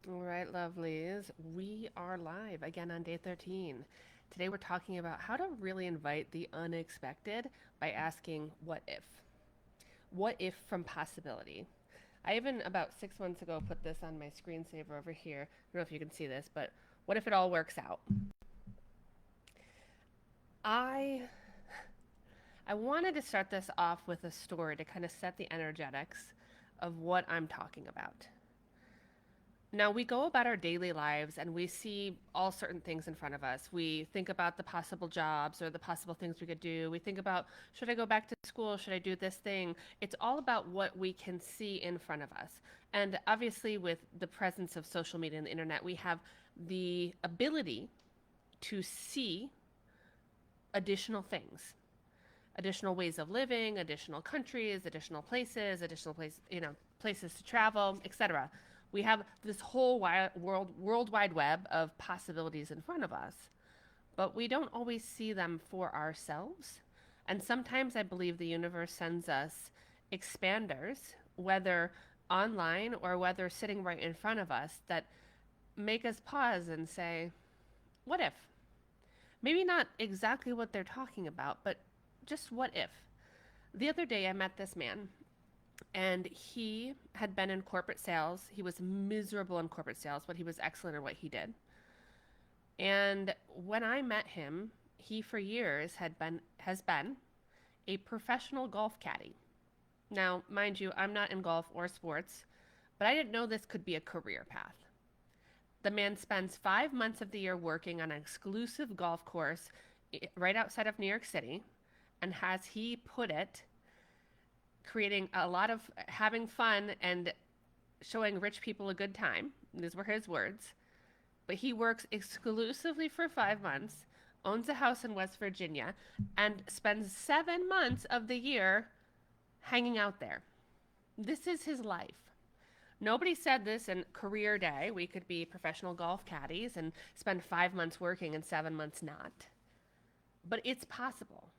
All right, lovelies. We are live again on day 13. Today we're talking about how to really invite the unexpected by asking what if. What if from possibility? I even about 6 months ago put this on my screensaver over here. I don't know if you can see this, but what if it all works out? I I wanted to start this off with a story to kind of set the energetics of what I'm talking about. Now, we go about our daily lives and we see all certain things in front of us. We think about the possible jobs or the possible things we could do. We think about, should I go back to school? Should I do this thing? It's all about what we can see in front of us. And obviously, with the presence of social media and the internet, we have the ability to see additional things, additional ways of living, additional countries, additional places to travel, etc. We have this whole world wide web of possibilities in front of us, but we don't always see them for ourselves. And sometimes I believe the universe sends us expanders, whether online or whether sitting right in front of us, that make us pause and say, what if? Maybe not exactly what they're talking about, but just what if? The other day, I met this man, and he had been in corporate sales. He was miserable in corporate sales, but he was excellent at what he did. And when I met him, he for years has been a professional golf caddy. Now, mind you, I'm not in golf or sports, but I didn't know this could be a career path. The man spends 5 months of the year working on an exclusive golf course right outside of New York City, and as he put it, creating a lot of having fun and showing rich people a good time. These were his words. But he works exclusively for 5 months, owns a house in West Virginia, and spends 7 months of the year hanging out there. This is his life. Nobody said this in career day. We could be professional golf caddies and spend 5 months working and 7 months not. But it's possible.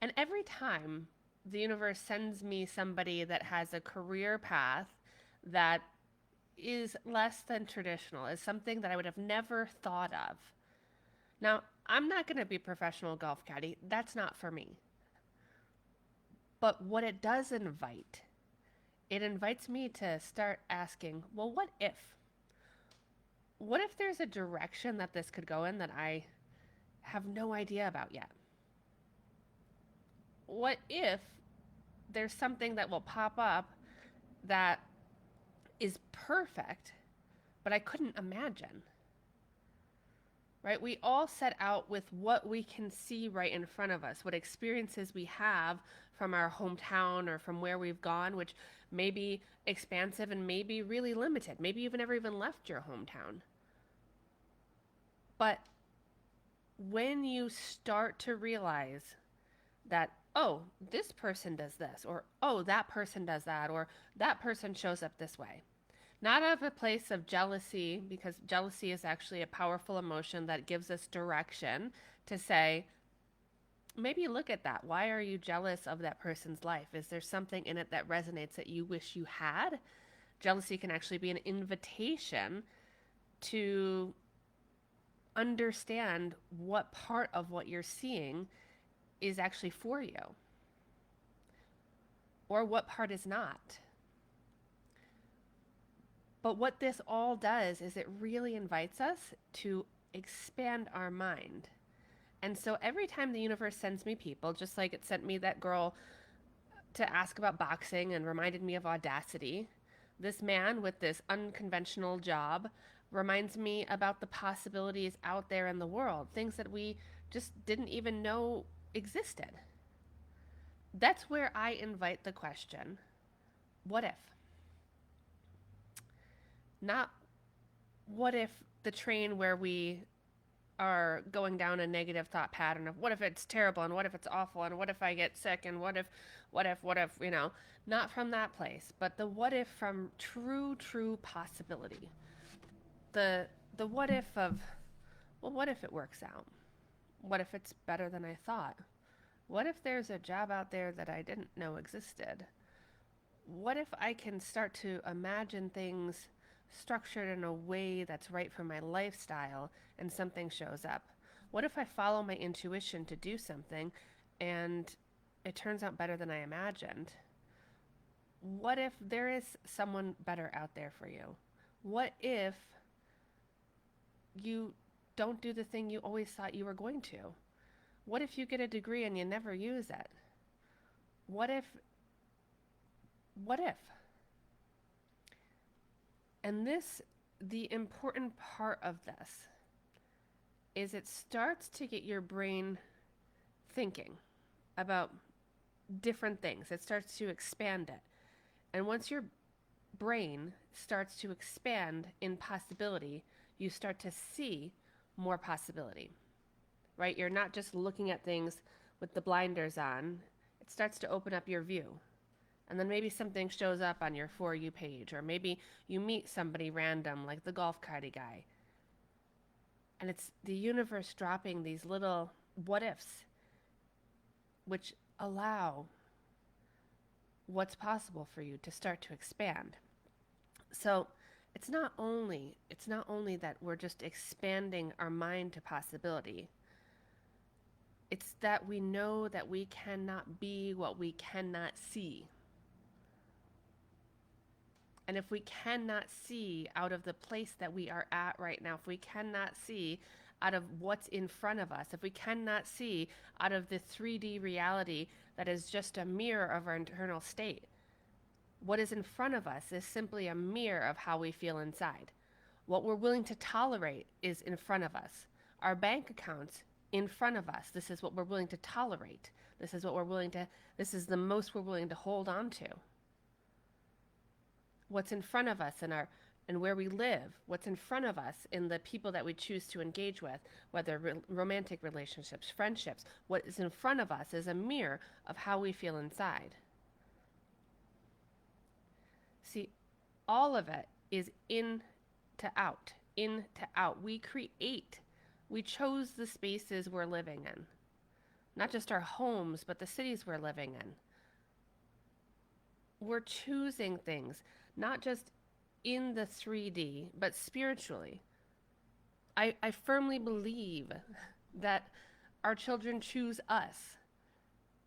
And every time the universe sends me somebody that has a career path that is less than traditional, is something that I would have never thought of. Now, I'm not going to be a professional golf caddy. That's not for me. But what it does invite, it invites me to start asking, well, what if? What if there's a direction that this could go in that I have no idea about yet? What if there's something that will pop up that is perfect, but I couldn't imagine? Right? We all set out with what we can see right in front of us, what experiences we have from our hometown or from where we've gone, which may be expansive and may be really limited. Maybe you've never even left your hometown. But when you start to realize that, oh, this person does this, or oh, that person does that, or that person shows up this way, not out of a place of jealousy, because jealousy is actually a powerful emotion that gives us direction to say, maybe look at that. Why are you jealous of that person's life? Is there something in it that resonates that you wish you had? Jealousy can actually be an invitation to understand what part of what you're seeing is actually for you or what part is not. But what this all does is it really invites us to expand our mind. And so every time the universe sends me people, just like it sent me that girl to ask about boxing and reminded me of Audacity, this man with this unconventional job reminds me about the possibilities out there in the world, things that we just didn't even know existed. That's where I invite the question, what if? Not what if the train where we are going down a negative thought pattern of what if it's terrible and what if it's awful and what if I get sick and what if, not from that place, but the what if from true possibility. The what if of, well, what if it works out? What if it's better than I thought? What if there's a job out there that I didn't know existed? What if I can start to imagine things structured in a way that's right for my lifestyle and something shows up? What if I follow my intuition to do something and it turns out better than I imagined? What if there is someone better out there for you? What if you don't do the thing you always thought you were going to? What if you get a degree and you never use it? What if, what if? And this, the important part of this is it starts to get your brain thinking about different things. It starts to expand it. And once your brain starts to expand in possibility, you start to see more possibility, right? You're not just looking at things with the blinders on. It starts to open up your view. And then maybe something shows up on your For You page, or maybe you meet somebody random like the golf carty guy. And it's the universe dropping these little what ifs, which allow what's possible for you to start to expand. So it's not only that we're just expanding our mind to possibility. It's that we know that we cannot be what we cannot see. And if we cannot see out of the place that we are at right now, if we cannot see out of what's in front of us, if we cannot see out of the 3D reality that is just a mirror of our internal state, what is in front of us is simply a mirror of how we feel inside. What we're willing to tolerate is in front of us. Our bank accounts in front of us. This is what we're willing to tolerate. This is the most we're willing to hold on to. What's in front of us and where we live, what's in front of us in the people that we choose to engage with, whether romantic relationships, friendships, what is in front of us is a mirror of how we feel inside. See, all of it is in to out, in to out. We create. We chose the spaces we're living in. Not just our homes, but the cities we're living in. We're choosing things, not just in the 3D, but spiritually. I firmly believe that our children choose us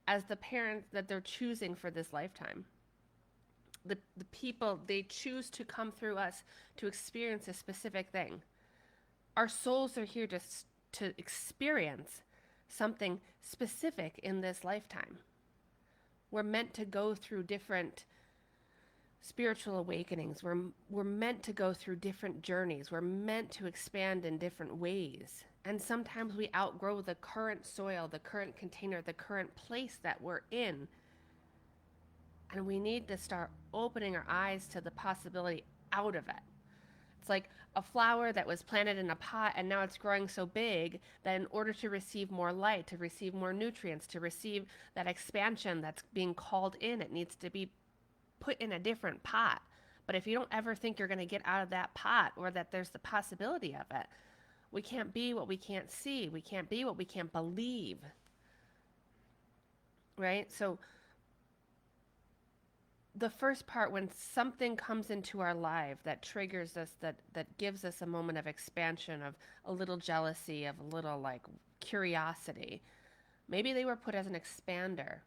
as the parents that they're choosing for this lifetime. The people, they choose to come through us to experience a specific thing. Our souls are here to experience something specific in this lifetime. We're meant to go through different spiritual awakenings. We're meant to go through different journeys. We're meant to expand in different ways. And sometimes we outgrow the current soil, the current container, the current place that we're in. And we need to start opening our eyes to the possibility out of it. It's like a flower that was planted in a pot and now it's growing so big that in order to receive more light, to receive more nutrients, to receive that expansion that's being called in, it needs to be put in a different pot. But if you don't ever think you're going to get out of that pot or that there's the possibility of it, we can't be what we can't see. We can't be what we can't believe. Right? So the first part, when something comes into our life that triggers us, that gives us a moment of expansion, of a little jealousy, of a little like curiosity, maybe they were put as an expander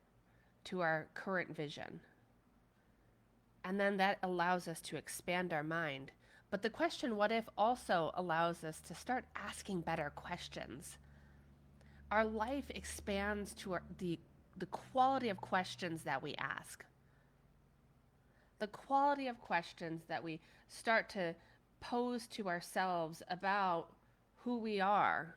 to our current vision. And then that allows us to expand our mind. But the question, what if, also allows us to start asking better questions. Our life expands to the quality of questions that we ask. The quality of questions that we start to pose to ourselves about who we are.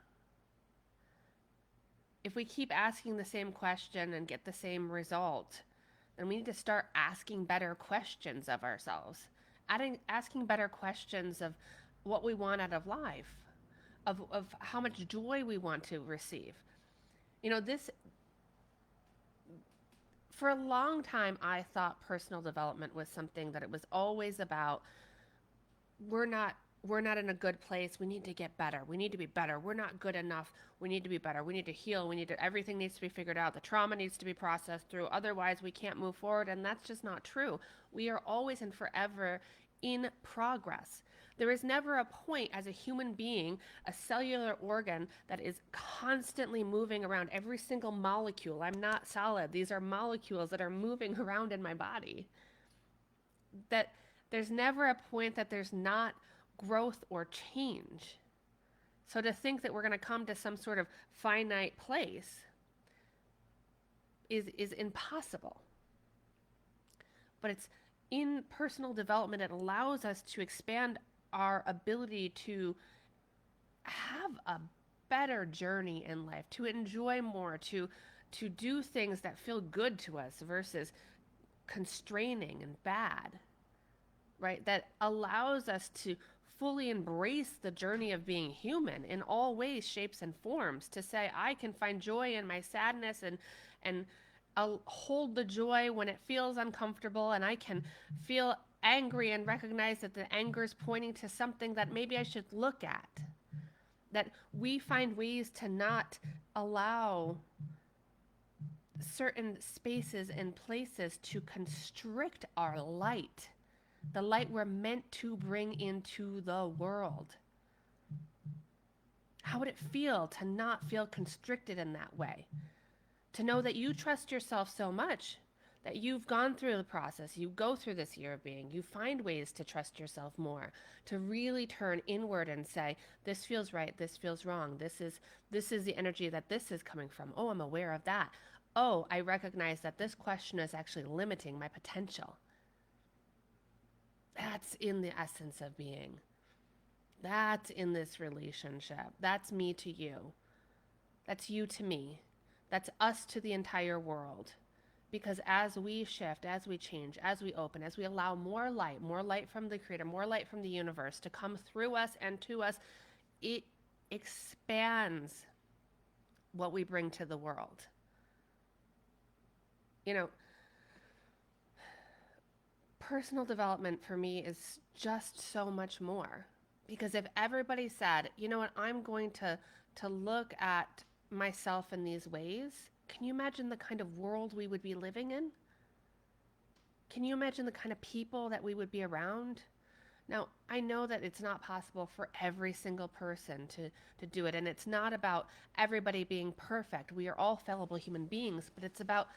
If we keep asking the same question and get the same result, then we need to start asking better questions of ourselves. Asking better questions of what we want out of life, of how much joy we want to receive. You know, for a long time, I thought personal development was something that it was always about, we're not in a good place. We need to get better. We need to be better. We're not good enough. We need to be better. We need to heal. Everything needs to be figured out. The trauma needs to be processed through. Otherwise, we can't move forward. And that's just not true. We are always and forever in progress. There is never a point as a human being, a cellular organ that is constantly moving around every single molecule. I'm not solid. These are molecules that are moving around in my body. That there's never a point that there's not growth or change. So to think that we're going to come to some sort of finite place is impossible. But it's in personal development, it allows us to expand our ability to have a better journey in life, to enjoy more, to do things that feel good to us versus constraining and bad, right? That allows us to fully embrace the journey of being human in all ways, shapes, and forms, to say, I can find joy in my sadness, and I'll hold the joy when it feels uncomfortable, and I can feel angry and recognize that the anger is pointing to something that maybe I should look at. That we find ways to not allow certain spaces and places to constrict our light, the light we're meant to bring into the world. How would it feel to not feel constricted in that way? To know that you trust yourself so much that you've gone through the process, you go through this year of being, you find ways to trust yourself more, to really turn inward and say, this feels right, this feels wrong, this is the energy that this is coming from. Oh, I'm aware of that. Oh, I recognize that this question is actually limiting my potential. That's in the essence of being. That's in this relationship. That's me to you. That's you to me. That's us to the entire world. Because as we shift, as we change, as we open, as we allow more light from the Creator, more light from the universe to come through us and to us, it expands what we bring to the world. You know, personal development for me is just so much more. Because if everybody said, you know what, I'm going to look at myself in these ways, can you imagine the kind of world we would be living in? Can you imagine the kind of people that we would be around? Now, I know that it's not possible for every single person to do it, and it's not about everybody being perfect. We are all fallible human beings, but it's about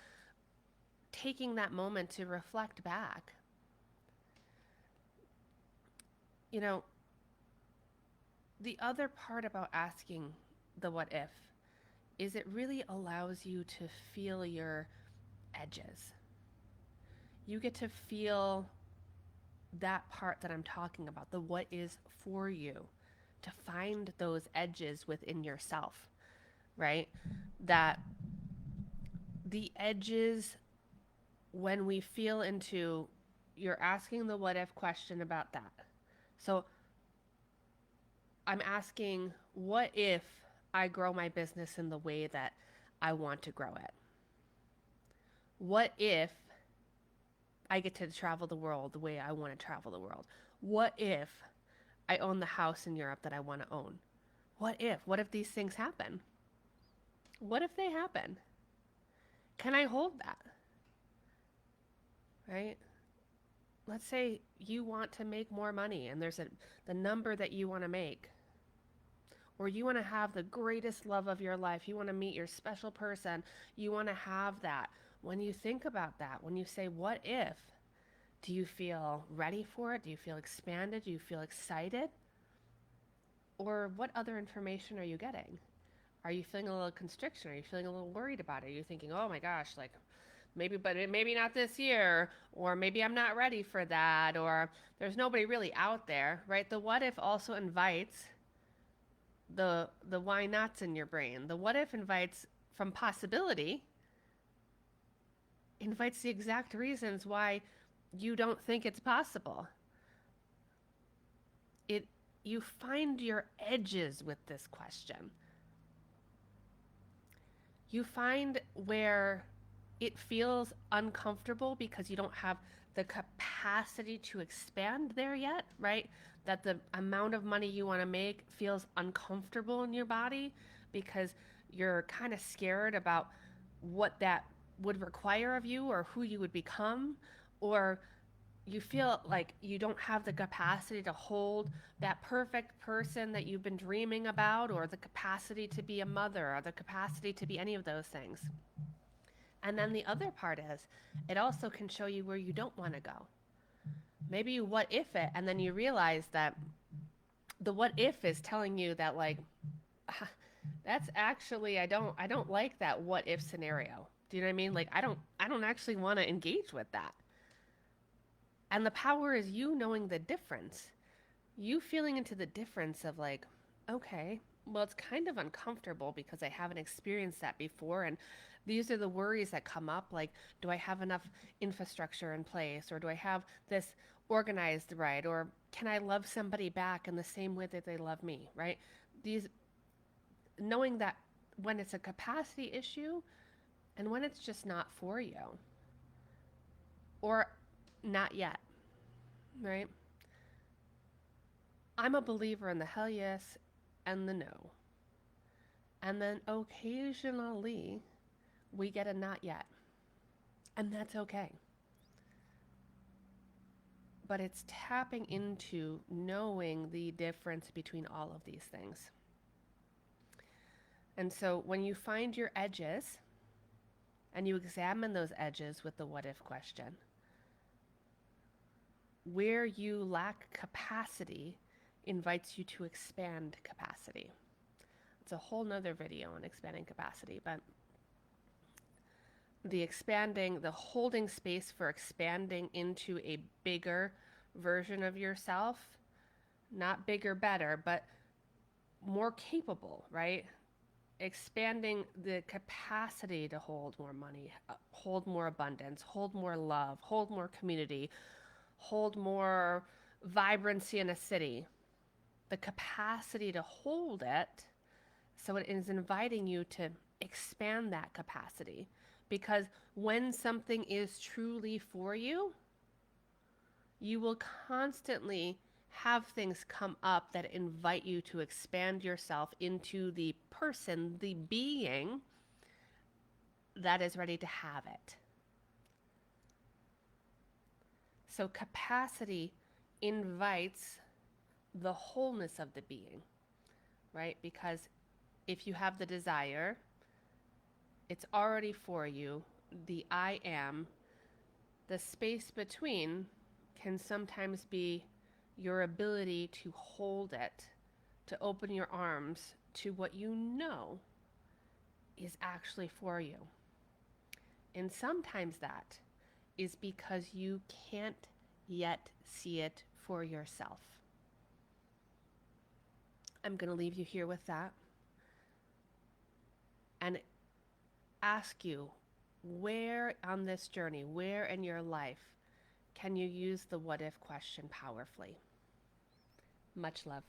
taking that moment to reflect back. You know, the other part about asking the what if is it really allows you to feel your edges. You get to feel that part that I'm talking about, the what is for you, to find those edges within yourself, right? That the edges, when we feel into, you're asking the what if question about that. So I'm asking, what if I grow my business in the way that I want to grow it? What if I get to travel the world the way I want to travel the world? What if I own the house in Europe that I want to own? What if these things happen? What if they happen? Can I hold that? Right? Let's say you want to make more money and there's the number that you want to make. Or you want to have the greatest love of your life. You want to meet your special person. You want to have that. When you think about that, when you say, what if? Do you feel ready for it? Do you feel expanded? Do you feel excited? Or what other information are you getting? Are you feeling a little constriction? Are you feeling a little worried about it? Are you thinking, oh my gosh, like maybe not this year, or maybe I'm not ready for that, or there's nobody really out there, right? The what if also invites the why nots in your brain. The what if invites from possibility, invites the exact reasons why you don't think it's possible. You find your edges with this question. You find where it feels uncomfortable because you don't have the capacity to expand there yet, right? That the amount of money you want to make feels uncomfortable in your body because you're kind of scared about what that would require of you or who you would become, or you feel like you don't have the capacity to hold that perfect person that you've been dreaming about, or the capacity to be a mother, or the capacity to be any of those things. And then the other part is, it also can show you where you don't want to go. Maybe you what if it, and then you realize that the what if is telling you that, like, that's actually, I don't like that what if scenario. Do you know what I mean? Like, I don't actually want to engage with that. And the power is you knowing the difference. You feeling into the difference of, like, okay, well, it's kind of uncomfortable because I haven't experienced that before. And these are the worries that come up, like, do I have enough infrastructure in place? Or do I have this organized right? Or can I love somebody back in the same way that they love me, right? These, knowing that when it's a capacity issue and when it's just not for you or not yet, right? I'm a believer in the hell yes and the no. And then occasionally we get a not yet. And that's okay. But it's tapping into knowing the difference between all of these things. And so when you find your edges and you examine those edges with the what if question, where you lack capacity invites you to expand capacity. It's a whole nother video on expanding capacity, but the holding space for expanding into a bigger version of yourself, not bigger, better, but more capable, right? Expanding the capacity to hold more money, hold more abundance, hold more love, hold more community, hold more vibrancy in a city. The capacity to hold it. So it is inviting you to expand that capacity, because when something is truly for you, you will constantly have things come up that invite you to expand yourself into the person, the being that is ready to have it. So capacity invites the wholeness of the being, right? Because if you have the desire, it's already for you. The I am, the space between can sometimes be your ability to hold it, to open your arms to what you know is actually for you. And sometimes that is because you can't yet see it for yourself. I'm going to leave you here with that and ask you, where on this journey, where in your life can you use the what if question powerfully? Much love.